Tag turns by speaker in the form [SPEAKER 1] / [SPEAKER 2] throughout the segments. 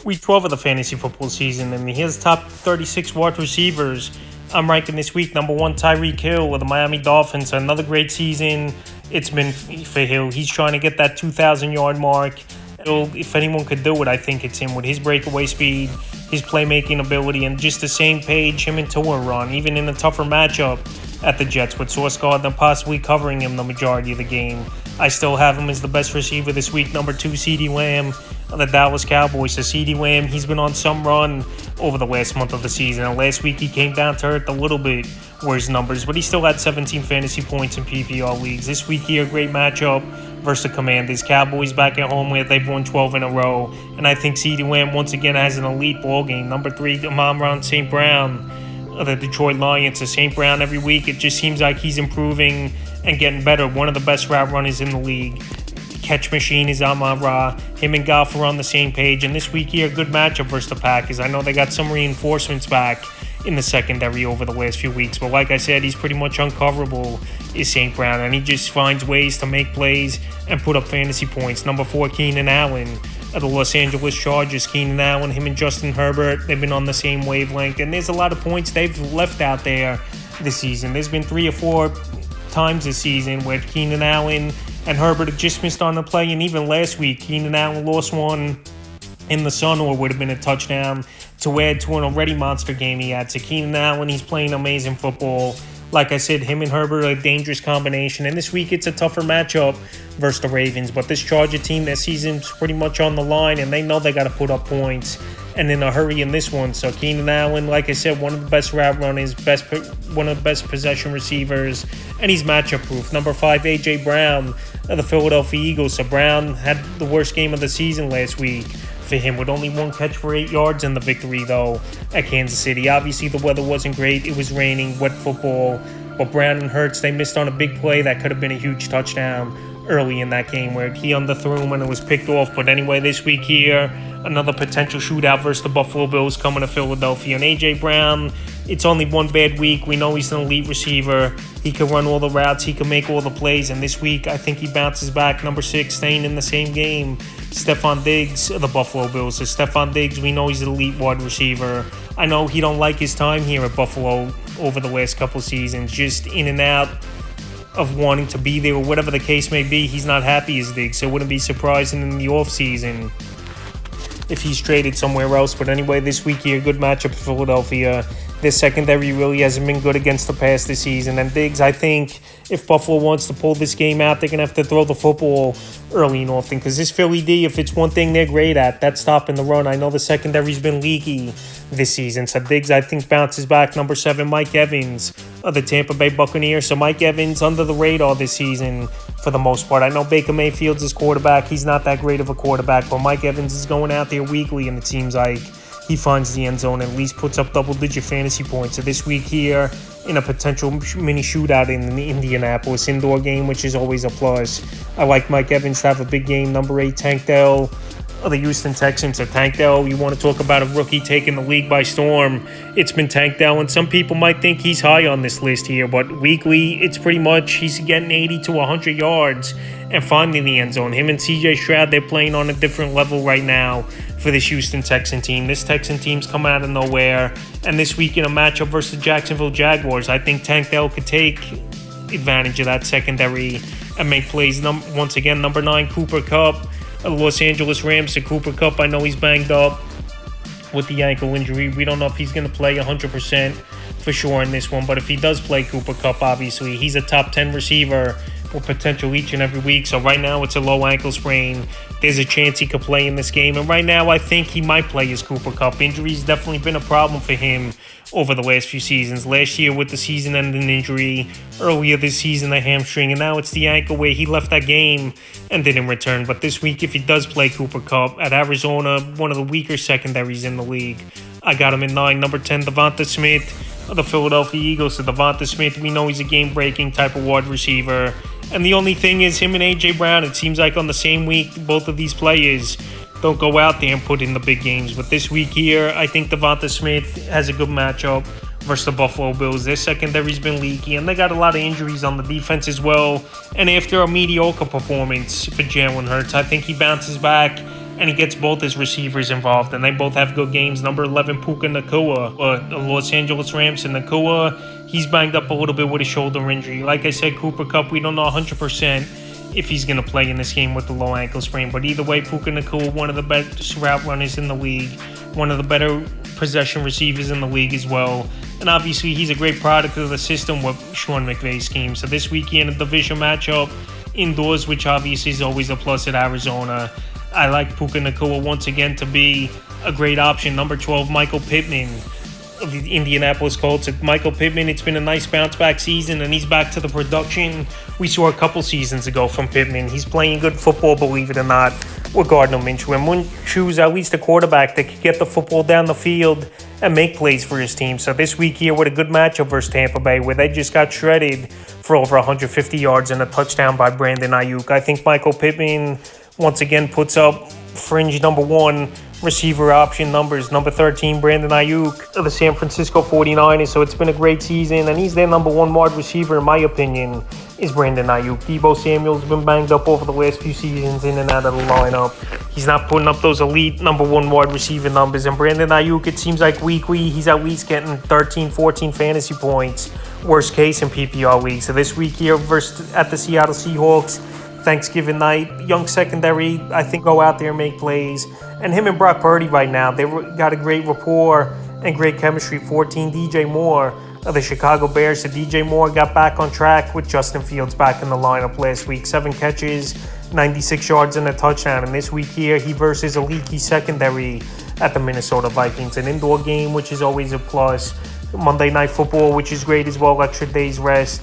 [SPEAKER 1] Week 12 of the fantasy football season, and here's top 36 wide receivers. I'm ranking this week number one Tyreek Hill of the Miami Dolphins. Another great season it's been for Hill. He's trying to get that 2,000-yard mark. If anyone could do it, I think it's him with his breakaway speed, his playmaking ability, and just the same page him and Tua are on, even in a tougher matchup at the Jets with Sauce Gardner possibly covering him the majority of the game. I still have him as the best receiver this week, number two, CeeDee Lamb of the Dallas Cowboys. So CeeDee Lamb, he's been on some run over the last month of the season. And last week he came down to earth a little bit were his numbers, but he still had 17 fantasy points in PPR leagues. This week here, great matchup versus the Commanders. Cowboys back at home where they've won 12 in a row. And I think CeeDee Lamb once again has an elite ball game. Number three, Amon-Ra St. Brown of the Detroit Lions. So St. Brown every week, it just seems like he's improving and getting better. One of the best route runners in the league. Catch machine is Amon-Ra. Him and Goff are on the same page. And this week here, good matchup versus the Packers. I know they got some reinforcements back in the secondary over the last few weeks. But like I said, he's pretty much uncoverable is St. Brown. And he just finds ways to make plays and put up fantasy points. Number four, Keenan Allen of the Los Angeles Chargers. Keenan Allen, him and Justin Herbert, they've been on the same wavelength. And there's a lot of points they've left out there this season. There's been 3 or 4 times this season where Keenan Allen and Herbert have just missed on the play. And even last week, Keenan Allen lost one in the sun or would have been a touchdown to add to an already monster game he had. So Keenan Allen, he's playing amazing football. Like I said, him and Herbert are a dangerous combination. And this week, it's a tougher matchup versus the Ravens. But this Charger team, their season's pretty much on the line, and they know they got to put up points and in a hurry in this one. So Keenan Allen, like I said, one of the best route runners, one of the best possession receivers, and he's matchup proof. Number 5, A.J. Brown of the Philadelphia Eagles. So Brown had the worst game of the season last week for him with only one catch for 8 yards in the victory, though, at Kansas City. Obviously, the weather wasn't great. It was raining, wet football. But Brown and Hurts, they missed on a big play that could have been a huge touchdown early in that game where he underthrew him and it was picked off. But anyway, this week here, another potential shootout versus the Buffalo Bills coming to Philadelphia. And A.J. Brown, it's only one bad week. We know he's an elite receiver. He can run all the routes. He can make all the plays. And this week, I think he bounces back. Number 6, staying in the same game, Stefon Diggs of the Buffalo Bills. So Stefon Diggs, we know he's an elite wide receiver. I know he don't like his time here at Buffalo over the last couple seasons. Just in and out of wanting to be there or whatever the case may be. He's not happy as Diggs. So it wouldn't be surprising in the offseason if he's traded somewhere else. But anyway, this week here, good matchup for Philadelphia. Their secondary really hasn't been good against the pass this season. And Diggs, I think if Buffalo wants to pull this game out, they're going to have to throw the football early and often. Because this Philly D, if it's one thing they're great at, that's stopping the run. I know the secondary's been leaky this season. So Diggs, I think, bounces back. Number 7, Mike Evans of the Tampa Bay Buccaneers. So Mike Evans under the radar this season for the most part. I know Baker Mayfield's his quarterback. He's not that great of a quarterback. But Mike Evans is going out there weekly, and it seems like he finds the end zone and at least puts up double-digit fantasy points. So this week here, in a potential mini shootout in the Indianapolis indoor game, which is always a plus, I like Mike Evans to have a big game. Number 8, Tank Dell of the Houston Texans. So Tank Dell, you want to talk about a rookie taking the league by storm, it's been Tank Dell. And some people might think he's high on this list here, but weekly, it's pretty much he's getting 80 to 100 yards and finding the end zone. Him and C.J. Stroud, they're playing on a different level right now for this Houston Texan team. This Texan team's coming out of nowhere. And this week in a matchup versus the Jacksonville Jaguars, I think Tank Dell could take advantage of that secondary and make plays. Once again, number 9, Cooper Kupp of the Los Angeles Rams. So Cooper Kupp, I know he's banged up with the ankle injury. We don't know if he's going to play 100% for sure in this one. But if he does play, Cooper Kupp, obviously, he's a top 10 receiver with potential each and every week. So right now it's a low ankle sprain. There's a chance he could play in this game. And right now I think he might play as Cooper Kupp. Injury's definitely been a problem for him over the last few seasons. Last year with the season-ending injury. Earlier this season, the hamstring. And now it's the ankle where he left that game and didn't return. But this week, if he does play Cooper Kupp at Arizona, one of the weaker secondaries in the league, I got him in 9. Number 10, Devonta Smith of the Philadelphia Eagles. So Devonta Smith, we know he's a game-breaking type of wide receiver. And the only thing is him and A.J. Brown, it seems like on the same week, both of these players don't go out there and put in the big games. But this week here, I think Devonta Smith has a good matchup versus the Buffalo Bills. Their secondary's been leaky, and they got a lot of injuries on the defense as well. And after a mediocre performance for Jalen Hurts, I think he bounces back and he gets both his receivers involved, and they both have good games. Number 11, Puka Nacua, the Los Angeles Rams, and Nacua, he's banged up a little bit with a shoulder injury. Like I said, Cooper Kupp, we don't know 100% if he's going to play in this game with the low ankle sprain. But either way, Puka Nacua, one of the best route runners in the league, one of the better possession receivers in the league as well. And obviously, he's a great product of the system with Sean McVay's scheme. So this weekend, a division matchup indoors, which obviously is always a plus at Arizona. I like Puka Nacua once again to be a great option. Number 12, Michael Pittman of the Indianapolis Colts. Michael Pittman, it's been a nice bounce back season, and he's back to the production we saw a couple seasons ago from Pittman. He's playing good football, believe it or not, with Gardner Minshew. And Minshew's at least a quarterback that can get the football down the field and make plays for his team. So this week here with a good matchup versus Tampa Bay, where they just got shredded for over 150 yards and a touchdown by Brandon Ayuk. I think Michael Pittman once again puts up fringe number 1 receiver option numbers. Number 13, Brandon Ayuk of the San Francisco 49ers. So it's been a great season, and he's their number 1 wide receiver, in my opinion, is Brandon Ayuk. Deebo Samuel's been banged up over the last few seasons, in and out of the lineup. He's not putting up those elite number 1 wide receiver numbers. And Brandon Ayuk, it seems like weekly, he's at least getting 13, 14 fantasy points, worst case in PPR league. So this week here versus at the Seattle Seahawks, Thanksgiving night, young secondary, I think, go out there and make plays. And him and Brock Purdy right now, they got a great rapport and great chemistry. 14, DJ Moore of the Chicago Bears. So DJ Moore got back on track with Justin Fields back in the lineup last week. 7 catches, 96 yards and a touchdown. And this week here, he versus a leaky secondary at the Minnesota Vikings. An indoor game, which is always a plus. Monday Night Football, which is great as well. Extra day's rest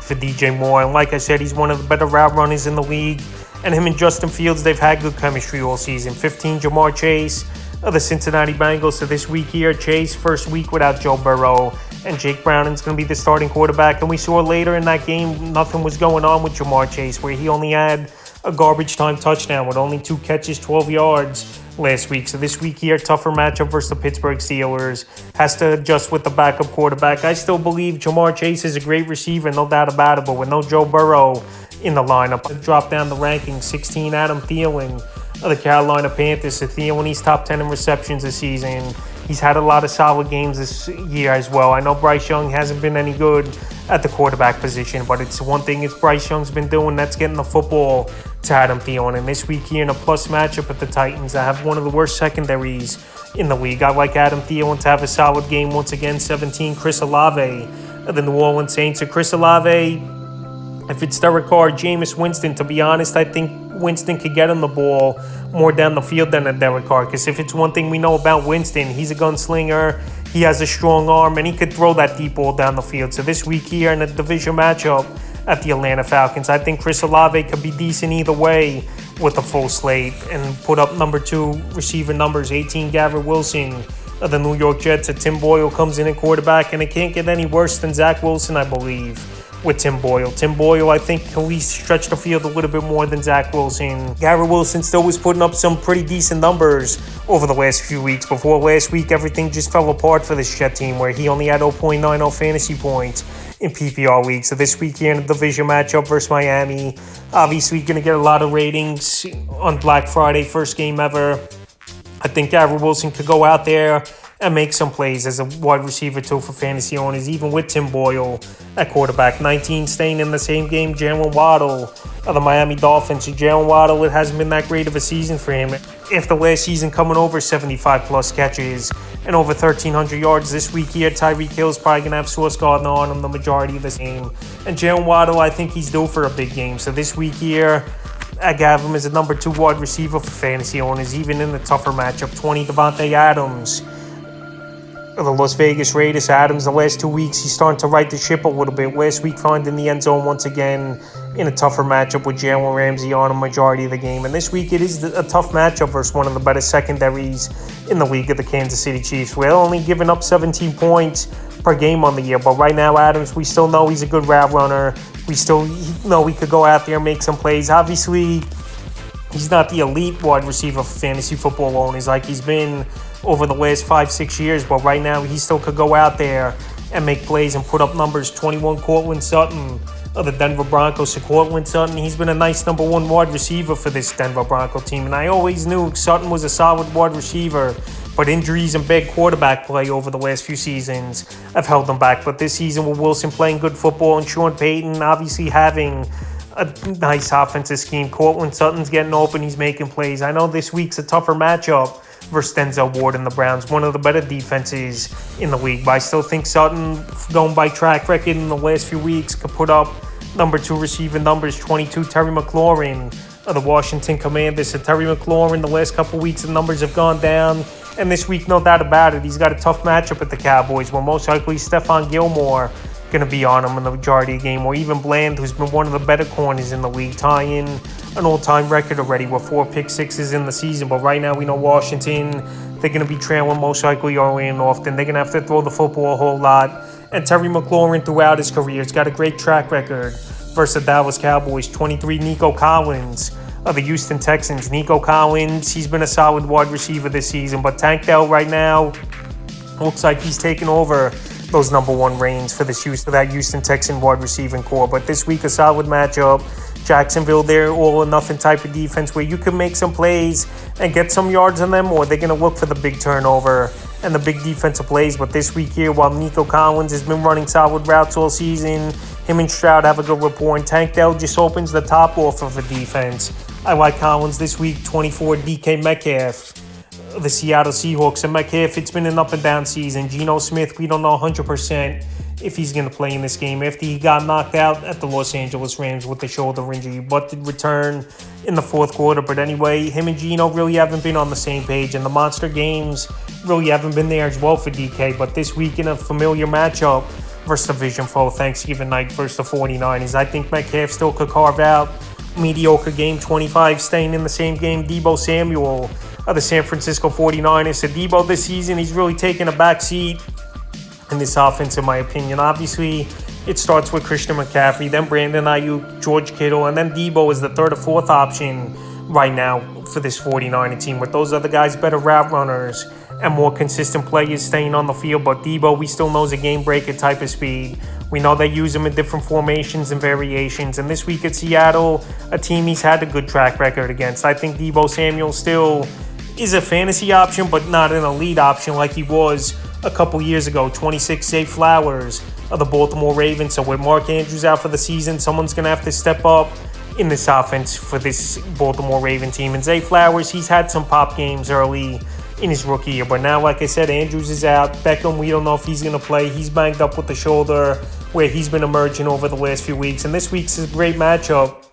[SPEAKER 1] for DJ Moore. And like I said, he's one of the better route runners in the league. And him and Justin Fields, they've had good chemistry all season. 15, Jamar Chase of the Cincinnati Bengals. So this week here, Chase, first week without Joe Burrow. And Jake Browning's going to be the starting quarterback. And we saw later in that game, nothing was going on with Jamar Chase, where he only had a garbage time touchdown with only 2 catches, 12 yards last week. So this week here, tougher matchup versus the Pittsburgh Steelers. Has to adjust with the backup quarterback. I still believe Jamar Chase is a great receiver, no doubt about it. But with no Joe Burrow in the lineup, drop down the rankings. 16, Adam Thielen of the Carolina Panthers. So Thielen, he's top 10 in receptions this season. He's had a lot of solid games this year as well. I know Bryce Young hasn't been any good at the quarterback position, but it's one thing it's Bryce Young's been doing, that's getting the football to Adam Thielen. And this week here in a plus matchup at the Titans, I have one of the worst secondaries in the league. I like Adam Thielen to have a solid game once again. 17, Chris Olave of the New Orleans Saints. So Chris Olave, if it's Derek Carr, Jameis Winston, to be honest, I think Winston could get him the ball more down the field than a Derek Carr. Because if it's one thing we know about Winston, he's a gunslinger, he has a strong arm, and he could throw that deep ball down the field. So this week here in a division matchup at the Atlanta Falcons, I think Chris Olave could be decent either way with a full slate and put up number 2 receiver numbers. 18, Garrett Wilson of the New York Jets. Tim Boyle comes in at quarterback, and it can't get any worse than Zach Wilson, I believe, with Tim Boyle. Tim Boyle, I think, can at least stretch the field a little bit more than Zach Wilson. Garrett Wilson still was putting up some pretty decent numbers over the last few weeks. Before last week, everything just fell apart for this Jet team, where he only had 0.90 fantasy points in PPR league. So this week here in the division matchup versus Miami, obviously going to get a lot of ratings on Black Friday, first game ever. I think Garrett Wilson could go out there and make some plays as a wide receiver too for fantasy owners, even with Tim Boyle at quarterback. 19, staying in the same game, Jalen Waddle of the Miami Dolphins. Jalen Waddle, it hasn't been that great of a season for him. After last season coming over 75-plus catches and over 1,300 yards this week here, Tyreek Hill's probably going to have Sauce Gardner on him the majority of the game. And Jalen Waddle, I think he's due for a big game. So this week here, I have him as a number 2 wide receiver for fantasy owners, even in the tougher matchup. 20, Davante Adams of the Las Vegas Raiders. Adams, the last 2 weeks, he's starting to right the ship a little bit. Last week, finding the end zone once again in a tougher matchup with Jalen Ramsey on a majority of the game. And this week, it is a tough matchup versus one of the better secondaries in the league of the Kansas City Chiefs. We're only giving up 17 points per game on the year. But right now, Adams, we still know he's a good route runner. We still know he could go out there and make some plays. Obviously, he's not the elite wide receiver for fantasy football owners like he's been over the last 5-6 years, but right now he still could go out there and make plays and put up numbers. 21, Cortland Sutton of the Denver Broncos to Courtland Sutton. He's been a nice number one wide receiver for this Denver Bronco team, and I always knew Sutton was a solid wide receiver, but injuries and bad quarterback play over the last few seasons have held them back. But this season, with Wilson playing good football and Sean Payton obviously having a nice offensive scheme, Courtland Sutton's getting open, he's making plays. I know this week's a tougher matchup versus Denzel Ward and the Browns, one of the better defenses in the league. But I still think Sutton, going by track record in the last few weeks, could put up number 2 receiving numbers. 22, Terry McLaurin of the Washington Commanders. So Terry McLaurin, the last couple weeks, the numbers have gone down. And this week, no doubt about it, he's got a tough matchup at the Cowboys, where most likely Stephon Gilmore going to be on him in the majority of the game, or even Bland, who's been one of the better corners in the league, tying an all-time record already with 4 pick sixes in the season. But right now we know Washington, they're going to be trailing most likely early and often. They're going to have to throw the football a whole lot. And Terry McLaurin throughout his career has got a great track record versus the Dallas Cowboys. 23, Nico Collins of the Houston Texans. Nico Collins, he's been a solid wide receiver this season, but Tank Dell right now looks like he's taken over those number 1 reigns for that Houston Texan wide receiving core. But this week, a solid matchup. Jacksonville, they're all or nothing type of defense where you can make some plays and get some yards on them, or they're going to look for the big turnover and the big defensive plays. But this week here, while Nico Collins has been running solid routes all season, him and Stroud have a good rapport, and Tank Dell just opens the top off of the defense. I like Collins this week. 24, DK Metcalf, the Seattle Seahawks. And Metcalf, it's been an up and down season. Geno Smith, we don't know 100% if he's going to play in this game after he got knocked out at the Los Angeles Rams with the shoulder injury, but did return in the fourth quarter. But anyway, him and Geno really haven't been on the same page, and the monster games really haven't been there as well for DK. But this week in a familiar matchup versus division foe, Thanksgiving night versus the 49ers, I think Metcalf still could carve out a mediocre game. 25, staying in the same game, Deebo Samuel of the San Francisco 49ers. So Deebo this season, he's really taken a back seat in this offense, in my opinion. Obviously, it starts with Christian McCaffrey, then Brandon Ayuk, George Kittle, and then Deebo is the 3rd or 4th option right now for this 49er team, with those other guys better route runners and more consistent players staying on the field. But Deebo, we still know, is a game breaker type of speed. We know they use him in different formations and variations. And this week at Seattle, a team he's had a good track record against, I think Deebo Samuel still is a fantasy option, but not an elite option like he was a couple years ago. 26, Zay Flowers of the Baltimore Ravens. So with Mark Andrews out for the season, someone's going to have to step up in this offense for this Baltimore Raven team. And Zay Flowers, he's had some pop games early in his rookie year, but now, like I said, Andrews is out. Beckham, we don't know if he's going to play. He's banged up with the shoulder where he's been emerging over the last few weeks. And this week's a great matchup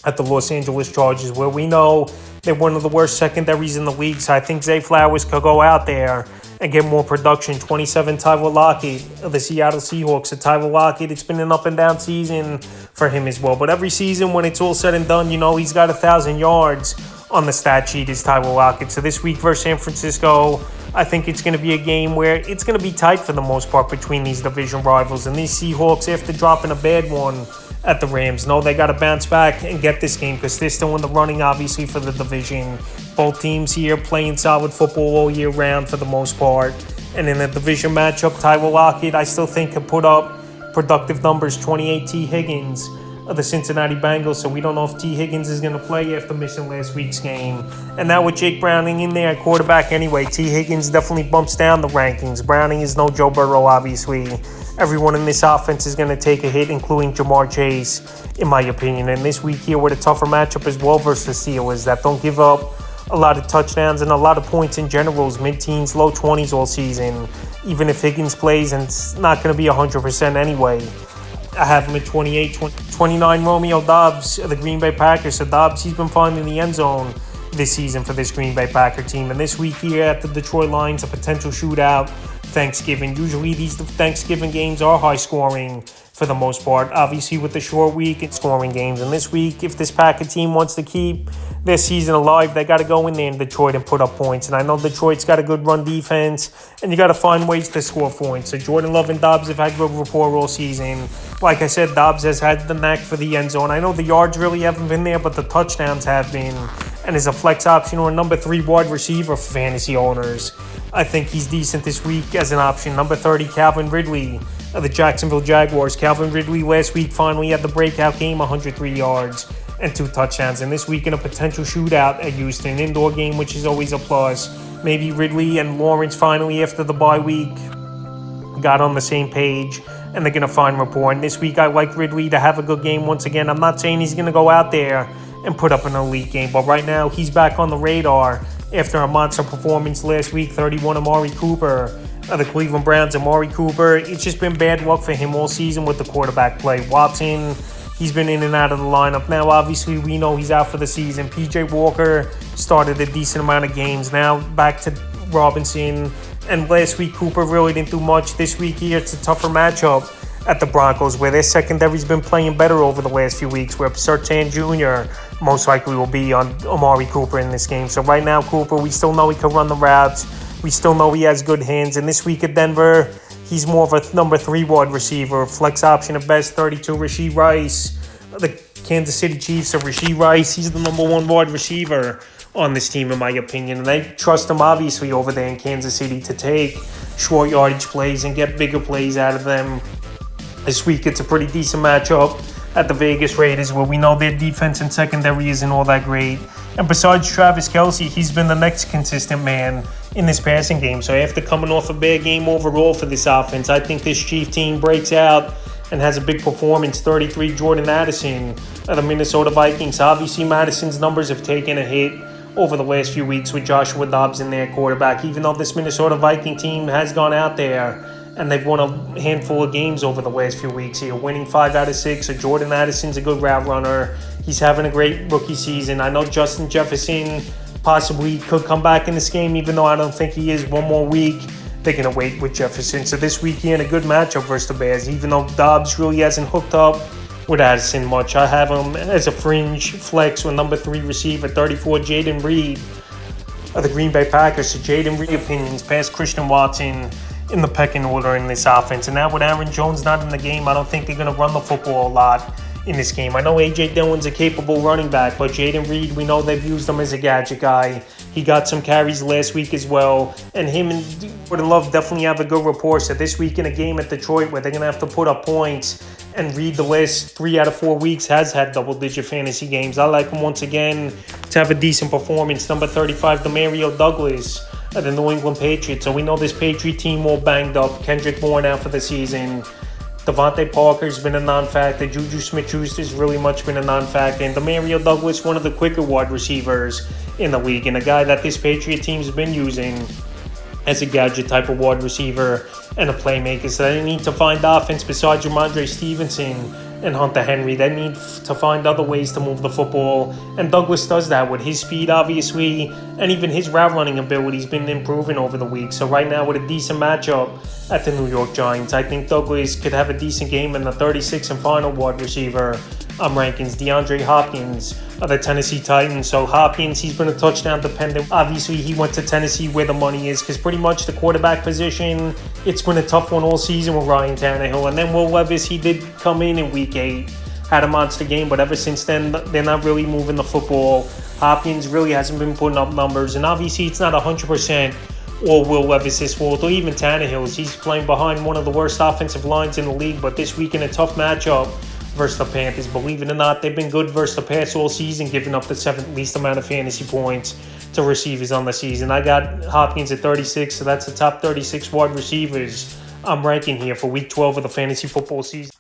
[SPEAKER 1] at the Los Angeles Chargers, where we know they're one of the worst secondaries in the league. So I think Zay Flowers could go out there and get more production. 27, Tyler Lockett of the Seattle Seahawks. So Tyler Lockett, it's been an up and down season for him as well. But every season, when it's all said and done, you know, he's got 1,000 yards on the stat sheet is Tyler Lockett. So this week versus San Francisco, I think it's going to be a game where it's going to be tight for the most part between these division rivals. And these Seahawks, after dropping a bad one at the Rams, know they got to bounce back and get this game because they're still in the running, obviously, for the division. Both teams here playing solid football all year round for the most part. And in the division matchup, Tyler Lockett, I still think, can put up productive numbers. 28, T. Higgins of the Cincinnati Bengals. So we don't know if T. Higgins is going to play after missing last week's game. And now with Jake Browning in there at quarterback anyway, T. Higgins definitely bumps down the rankings. Browning is no Joe Burrow, obviously. Everyone in this offense is going to take a hit, including Jamar Chase, in my opinion. And this week here with a tougher matchup as well versus the Steelers that don't give up a lot of touchdowns and a lot of points in generals, mid-teens, low 20s all season, even if Higgins plays, and it's not going to be 100% anyway. I have him at 28, 29, Romeo Doubs of the Green Bay Packers. So Doubs, he's been finding the end zone this season for this Green Bay Packer team. And this week here at the Detroit Lions, a potential shootout Thanksgiving. Usually these Thanksgiving games are high scoring for the most part. Obviously with the short week, it's scoring games. And this week, if this Packer team wants to keep their season alive, they got to go in there in Detroit and put up points. And I know Detroit's got a good run defense, and you got to find ways to score points. So Jordan Love and Doubs have had good rapport all season. Like I said, Doubs has had the knack for the end zone. I know the yards really haven't been there, but the touchdowns have been. And is a flex option or a number 3 wide receiver for fantasy owners. I think he's decent this week as an option. Number 30, Calvin Ridley of the Jacksonville Jaguars. Calvin Ridley last week finally had the breakout game, 103 yards and 2 touchdowns. And this week in a potential shootout at Houston, indoor game, which is always a plus. Maybe Ridley and Lawrence finally, after the bye week, got on the same page and they're going to find rapport. And this week I like Ridley to have a good game once again. I'm not saying he's going to go out there and put up an elite game, but right now he's back on the radar after a monster performance last week, 31. Amari Cooper of the Cleveland Browns. Amari Cooper, it's just been bad luck for him all season with the quarterback play. Watson, he's been in and out of the lineup. Now, obviously, we know he's out for the season. P.J. Walker started a decent amount of games. Now, back to Robinson. And last week, Cooper really didn't do much. This week here, it's a tougher matchup at the Broncos, where their secondary's been playing better over the last few weeks, where Surtain Jr. most likely will be on Amari Cooper in this game. So right now, Cooper, we still know he can run the routes. We still know he has good hands. And this week at Denver, he's more of a number 3 wide receiver, flex option at best. 32, Rashee Rice. The Kansas City Chiefs are Rashee Rice. He's the number 1 wide receiver on this team, in my opinion. And they trust him, obviously, over there in Kansas City to take short yardage plays and get bigger plays out of them. This week, it's a pretty decent matchup at the Vegas Raiders, where we know their defense and secondary isn't all that great. And besides Travis Kelce, he's been the next consistent man in this passing game. So after coming off a bad game overall for this offense, I think this Chief team breaks out and has a big performance. 33, Jordan Addison of the Minnesota Vikings. Obviously, Madison's numbers have taken a hit over the last few weeks with Joshua Dobbs in their quarterback, even though this Minnesota Viking team has gone out there and they've won a handful of games over the last few weeks here, winning 5 out of 6. So Jordan Addison's a good route runner. He's having a great rookie season. I know Justin Jefferson possibly could come back in this game, even though I don't think he is. One more week, they're going to wait with Jefferson. So this week he had a good matchup versus the Bears, even though Dobbs really hasn't hooked up with Addison much. I have him as a fringe flex with number 3 receiver, 34, Jayden Reed of the Green Bay Packers. So Jayden Reed opinions past Christian Watson in the pecking order in this offense. And now with Aaron Jones not in the game, I don't think they're going to run the football a lot in this game. I know A.J. Dillon's a capable running back, but Jayden Reed, we know they've used him as a gadget guy. He got some carries last week as well. And him and Jordan Love definitely have a good rapport. So this week in a game at Detroit where they're going to have to put up points, and Reed the last 3 out of 4 weeks has had double-digit fantasy games. I like him once again to have a decent performance. Number 35, Demario Douglas of the New England Patriots. So we know this Patriot team all banged up. Kendrick Bourne out for the season. Devontae Parker's been a non-factor. Juju Smith-Schuster's really much been a non-factor. And Demario Douglas, one of the quicker wide receivers in the league, and a guy that this Patriot team's been using as a gadget type of wide receiver and a playmaker. So they need to find offense besides Ramondre Stevenson and Hunter Henry. They need to find other ways to move the football. And Douglas does that with his speed, obviously, and even his route running ability has been improving over the week. So right now with a decent matchup at the New York Giants, I think Douglas could have a decent game. In the 36 and final wide receiver rankings, DeAndre Hopkins of the Tennessee Titans. So Hopkins, he's been a touchdown dependent. Obviously, he went to Tennessee where the money is, because pretty much the quarterback position, it's been a tough one all season with Ryan Tannehill. And then Will Levis, he did come in week 8, had a monster game, but ever since then, they're not really moving the football. Hopkins really hasn't been putting up numbers, and obviously it's not 100% or Will Levis' fault, or even Tannehill's. He's playing behind one of the worst offensive lines in the league, but this week in a tough matchup versus the Panthers, believe it or not, they've been good versus the pass all season, giving up the 7th least amount of fantasy points to receivers on the season. I got Hopkins at 36, so that's the top 36 wide receivers I'm ranking here for week 12 of the fantasy football season.